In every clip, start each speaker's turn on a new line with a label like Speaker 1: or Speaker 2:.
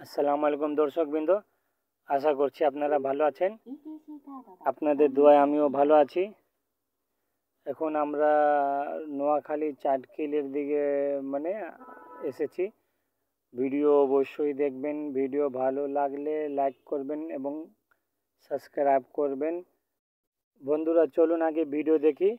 Speaker 1: আসসালামু আলাইকুম দর্শকবৃন্দ, আশা করছি আপনারা ভালো আছেন। আপনাদের দোয়ায় আমিও ভালো আছি। এখন আমরা নোয়াখালী চাটখিলের দিকে এসেছি। ভিডিও অবশ্যই দেখবেন। ভিডিও ভালো লাগলে লাইক করবেন এবং সাবস্ক্রাইব করবেন। বন্ধুরা, চলুন আগে ভিডিও দেখি।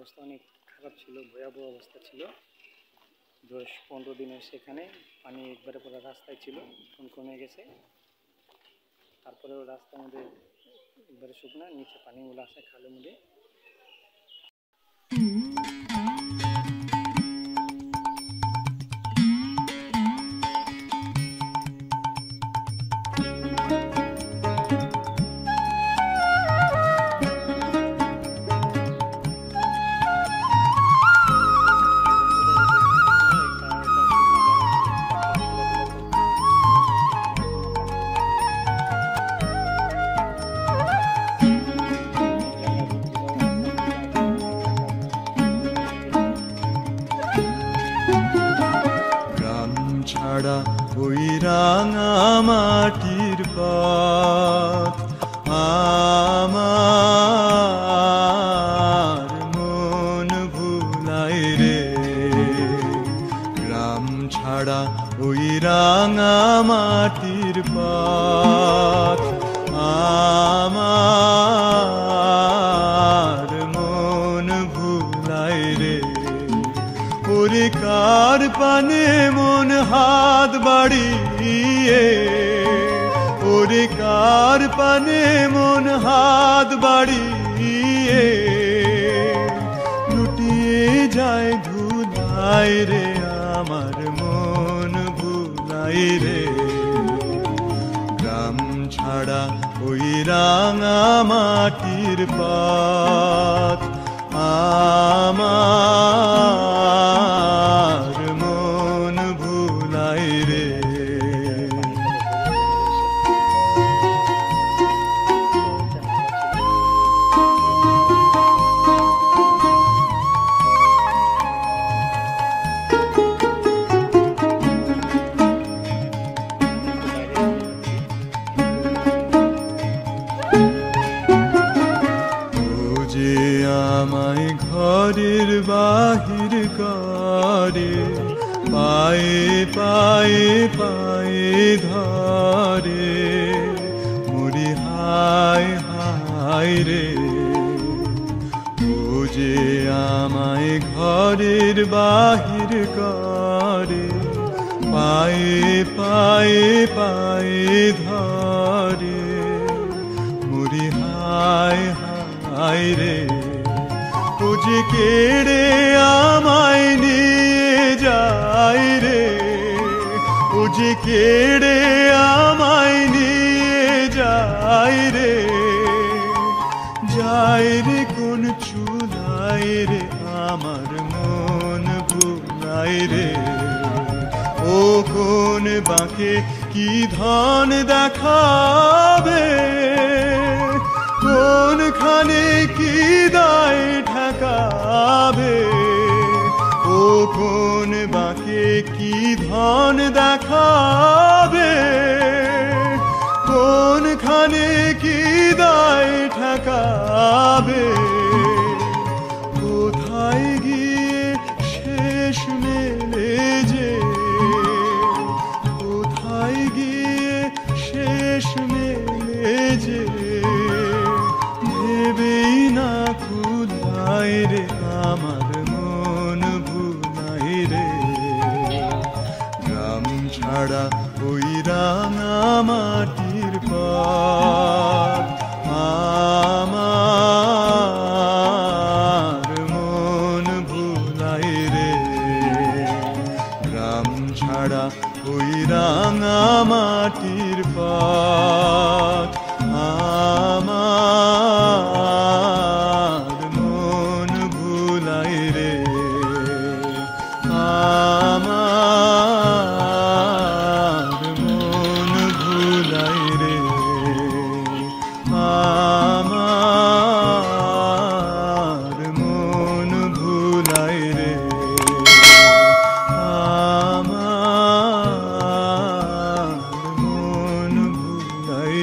Speaker 1: অবস্থা অনেক খারাপ ছিল, ভয়াবহ অবস্থা ছিল। 10-15 দিনের সেখানে পানি একবারে পুরো রাস্তায় ছিল, কমে গেছে। তারপরেও রাস্তার মধ্যে একবারে শুকনা, নিচে পানিগুলো আসে খালের মধ্যে।
Speaker 2: ছাড়া ওই রাঙা মাটির পথ আমার মন ভুলাই রে। গ্রাম ছাড়া ওই রাঙা মাটির পথ আমার মন ভুলাই রে। ওরে কার পানে মন হাত বাড়িয়ে, ওরে কার পানে মন হাত বাড়িয়ে লুটিয়ে যায় ধুলাই রে। আমার মন ভুলাই রে। গ্রাম ছাড়া ওই রাঙা মাটির পথ আমার মন ভুলাই রে। আমায় ঘরের বাহির করে, পায়ে পায়ে পায়ে ধরে, মরি হায় হায় রে। ও যে আমায় ঘরের বাহির করে, পায়ে পায়ে পায়ে ধরে, মরি হায় হায় রে। ও যে কেড়ে আমায় নিয়ে যায় রে, ও যে কেড়ে আমায় নিয়ে যায় রে। যায় রে কোন চুলাই রে, আমার মন ভুলাই রে। ও কোন বাঁকে কি ধন দেখাবে, কোনখানে কি দায় ঠেকাবে। ও কোন বাঁকে কি ধন দেখাবে, কোনখানে কি দায় ঠেকাবে। কোথায় গিয়ে শেষ মেলে যে, কোথায় গিয়ে শেষ মেলে যে, ভেবেই না কুলাই রে। আমার মন ভুলাই রে। গ্রাম ছাড়া ওই রাঙা মাটির পথ আমার মন ভুলাই রে। গ্রাম ছাড়া ওই রাঙা মাটির পথ আমার মন ভুলাই রে। আমার মন ভুলাই রে। আমার মন ভুলাই রে। আমার মন ভুলাই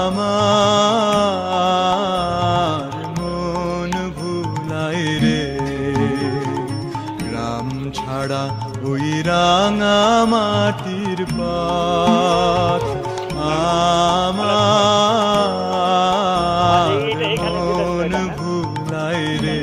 Speaker 2: আমার মন ভুলায় রে গ্রাম ছাড়া ওই রাঙা মাটির পথ আমার মন ভুলায় রে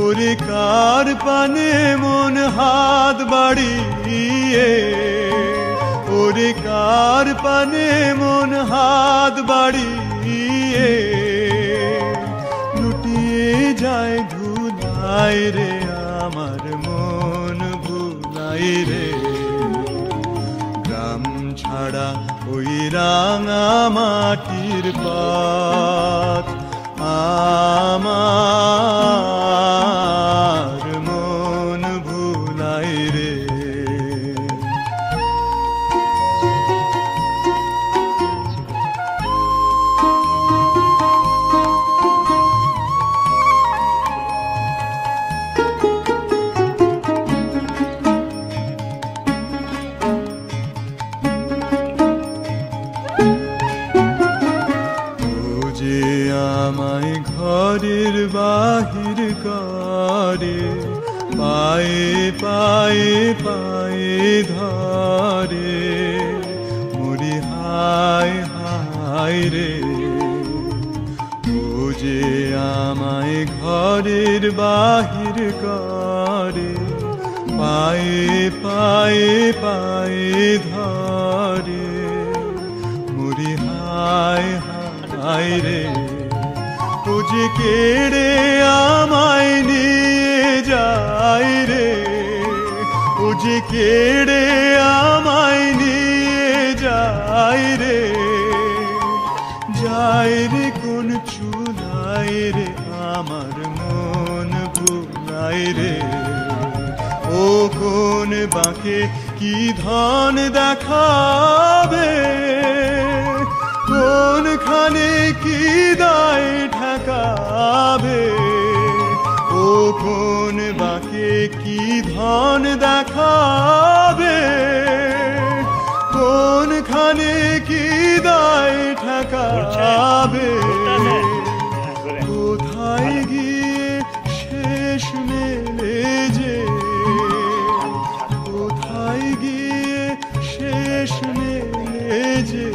Speaker 2: ওরে কার পানে মন হাত বাড়িয়ে ওরে কার পানে মন হাত বাড়িয়ে লুটিয়ে যায় ধুলায় রে আমার মন ভুলায় রে গ্রাম ছাড়া ওই রাঙা মাটির পথ আমার মন ভুলায় রে আমায় ঘরের বাহির করে পায়ে পায়ে পায়ে ধরে মরি হায় হায় রে ও যে আমায় ঘরের বাহির করে পায়ে পায়ে পায়ে ধরে মরি হায় হায় রে ও যে কেড়ে আমায় নিয়ে যায় রে ও যে কেড়ে আমায় নিয়ে যায় রে যায় রে কোন চুলায় রে আমার মন ভুলায় রে ও কোন বাঁকে কি ধন দেখাবে কোনখানে কি দায় ঠেকাবে ও কোন বাঁকে কি ধন দেখাবে কোনখানে কি দায় ঠেকাবে কোথায় গিয়ে শেষ মেলে যে কোথায় গিয়ে শেষ মেলে যে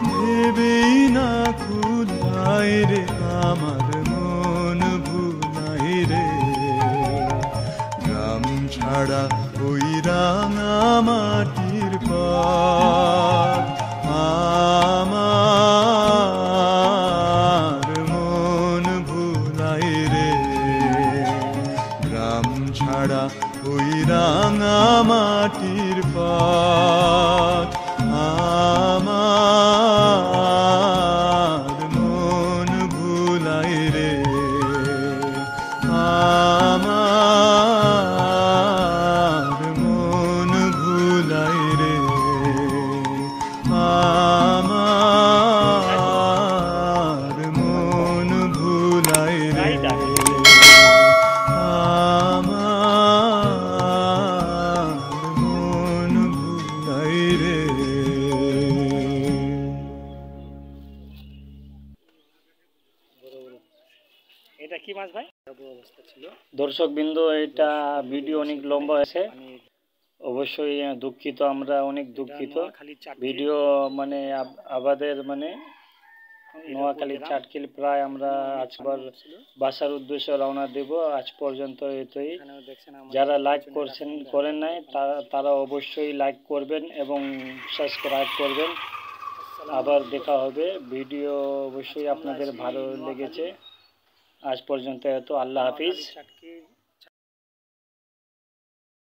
Speaker 2: ভেবেই না খুলায় রে আমার মন ভুলায় রে গ্রাম ছাড়া ওই রাঙা মাটির পথ আমার মন ভুলায় রে গ্রাম ছাড়া ওই রাঙা মাটির পথ আমার মন ভুলায় রে আমার মন ভুলায় রে আমার মন ভুলায় রে আমার মন ভুলায় রে
Speaker 1: এটা কি মাছ ভাই? দর্শক বিন্দু এটা ভিডিও অনেক লম্বা হয়েছে অবশ্যই দুঃখিত আমরা অনেক দুঃখিত ভিডিও মানে আমাদের মানে নোয়াখালী চাটকিল প্রায় আমরা আজবার বাসার উদ্দেশ্যে রওনা দেব আজ পর্যন্ত এতই যারা লাইক করছেন করেন নাই তারা অবশ্যই লাইক করবেন এবং সাবস্ক্রাইব করবেন আবার দেখা হবে ভিডিও অবশ্যই আপনাদের ভালো লেগেছে আজ পর্যন্ত এত আল্লাহ হাফিজ।